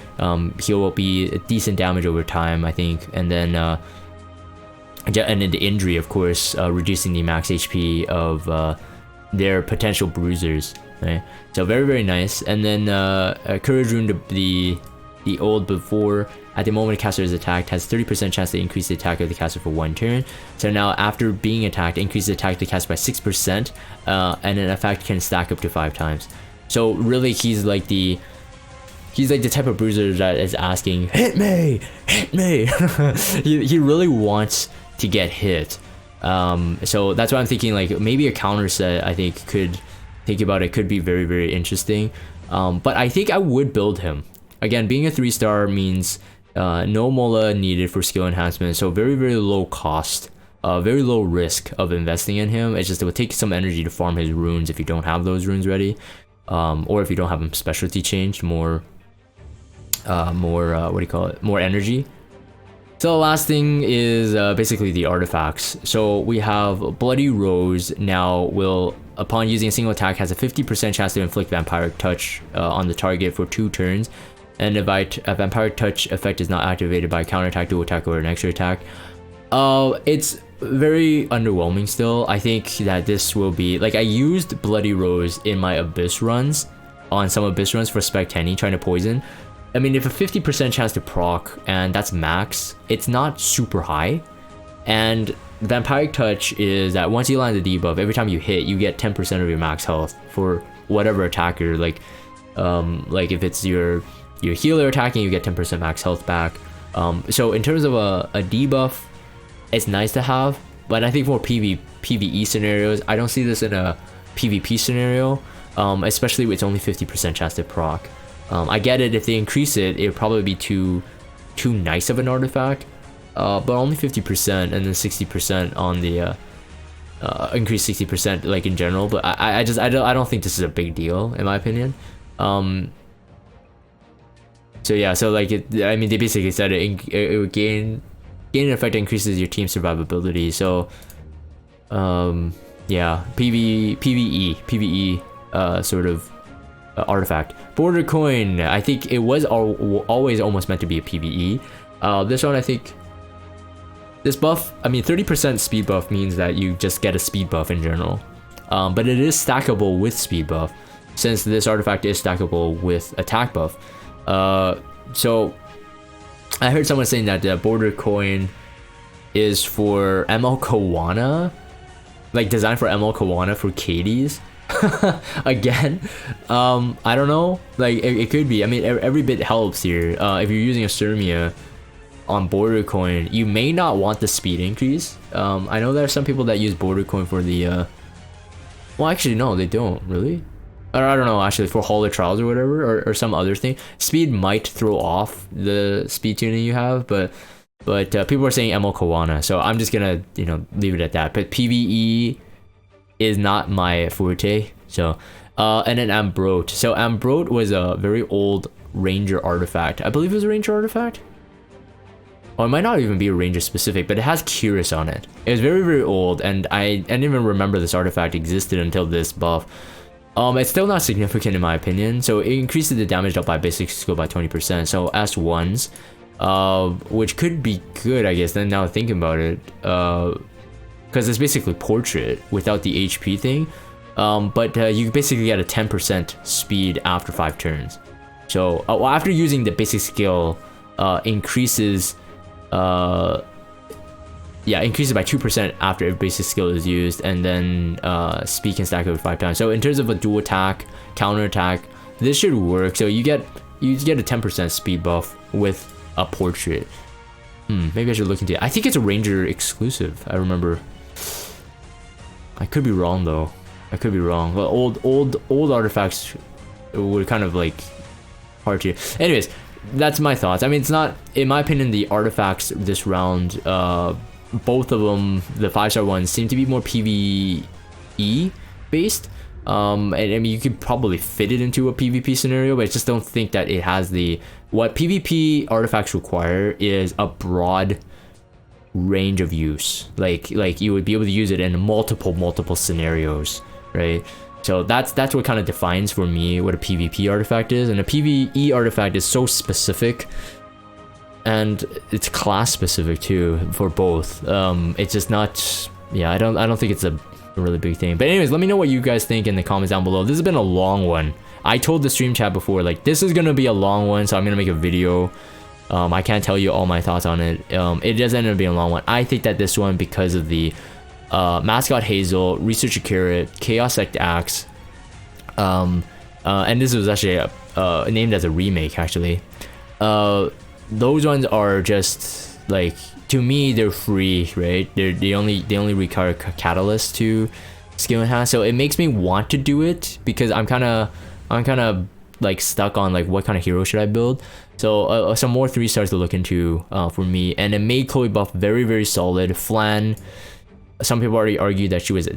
He'll be a decent damage over time, I think. And then the injury, of course, reducing the max HP of their potential bruisers. Right? So very, very nice. And then Courage Rune, the old before, at the moment a caster is attacked, has 30% chance to increase the attack of the caster for 1 turn. So now after being attacked, increase the attack of the caster by 6%, and an effect can stack up to 5 times. So really he's like the type of bruiser that is asking, hit me, hit me. he really wants to get hit. So that's why I'm thinking like maybe a counter set, I think could be very, very interesting. But I think I would build him. Again, being a 3-star means No mola needed for skill enhancement, so very low cost, very low risk of investing in him. It's just it would take some energy to farm his runes if you don't have those runes ready, or if you don't have him specialty changed, more what do you call it, more energy. So the last thing is basically the artifacts. So we have Bloody Rose now will, upon using a single attack, has a 50% chance to inflict Vampiric Touch on the target for 2 turns. And if a Vampiric Touch effect is not activated by counterattack, dual attack, or an extra attack. It's very underwhelming still. I think that this will be, like, I used Bloody Rose in my Abyss runs, on some Abyss runs for Spec Tenny, trying to poison. I mean, if a 50% chance to proc, and that's max, it's not super high. And Vampiric Touch is that once you land the debuff, every time you hit, you get 10% of your max health for whatever attacker. Like if it's your healer attacking, you get 10% max health back. So in terms of a debuff, it's nice to have, but I think for PvE scenarios, I don't see this in a PvP scenario, especially with only 50% chance to proc. I get it, if they increase it, it would probably be too nice of an artifact, but only 50% and then 60% on the increase 60% like in general. But I don't think this is a big deal in my opinion. So yeah, so like I mean, they basically said it would gain an effect that increases your team survivability. So yeah, PvE sort of artifact. Border Coin, I think it was always almost meant to be a PvE. This one, I think this buff, I mean 30% speed buff means that you just get a speed buff in general, but it is stackable with speed buff, since this artifact is stackable with attack buff. So I heard someone saying that the Border Coin is for ML Kawana, like designed for ML Kawana for KDs. Again, I don't know, like it could be. I mean, every bit helps here. If you're using a Sturmia on Border Coin, you may not want the speed increase. I know there are some people that use Border Coin for the well, actually no, they don't really. Or I don't know, actually, for Hall of Trials or whatever, or some other thing. Speed might throw off the speed tuning you have, but people are saying ML Kawana, so I'm just gonna, you know, leave it at that. But PvE is not my forte. So and then Ambrote. So Ambrote was a very old ranger artifact. I believe it was a ranger artifact, or it might not even be a ranger specific, but it has Curious on it. It was very old, and I didn't even remember this artifact existed until this buff. It's still not significant in my opinion. So it increases the damage up by basic skill by 20%. So S1s, which could be good, I guess. Then now thinking about it, because it's basically portrait without the HP thing. But you basically get a 10% speed after 5 turns. So well, after using the basic skill, increases increases by 2% after every basic skill is used, and then speed can stack over 5 times. So in terms of a dual attack, counter attack, this should work. So you get a 10% speed buff with a portrait. Maybe I should look into it. I think it's a ranger exclusive, I remember. I could be wrong though. I could be wrong. Well, old artifacts were kind of like hard to. Anyways, that's my thoughts. I mean, it's not, in my opinion, the artifacts this round, both of them, the 5-star ones, seem to be more PvE based. And I mean, you could probably fit it into a PvP scenario, but I just don't think that it has the, what PvP artifacts require is a broad range of use. Like you would be able to use it in multiple scenarios, right? So that's what kind of defines for me what a PvP artifact is. And a PvE artifact is so specific, and it's class specific too for both. It's just not, yeah, I don't think it's a really big thing. But anyways, let me know what you guys think in the comments down below. This has been a long one. I told the stream chat before, like, this is gonna be a long one, so I'm gonna make a video. I can't tell you all my thoughts on it. It does end up being a long one. I think that this one, because of the Mascot Hazel, Researcher Carrot, Chaos Sect Ax, and this was actually named as a remake actually. Those ones are just like, to me, they're free, right? They only require catalyst to skill enhance, so it makes me want to do it because I'm kind of like stuck on like what kind of hero should I build. So some more 3 stars to look into for me. And a Maid Chloe buff, very, very solid. Flan, some people already argued that she was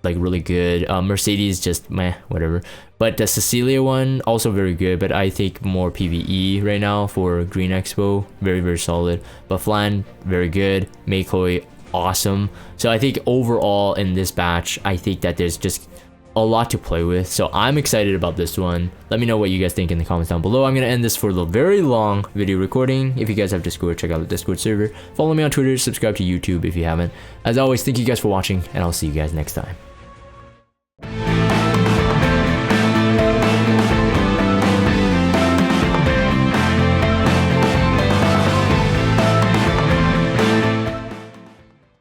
like really good. Mercedes, just meh, whatever. But the Cecilia one, also very good, but I think more PvE right now for Green Expo. Very, very solid. But Flan, very good. Maid Chloe, awesome. So I think overall in this batch, I think that there's just a lot to play with. So I'm excited about this one. Let me know what you guys think in the comments down below. I'm gonna end this for a very long video recording. If you guys have Discord, check out the Discord server. Follow me on Twitter, subscribe to YouTube if you haven't. As always, thank you guys for watching, and I'll see you guys next time.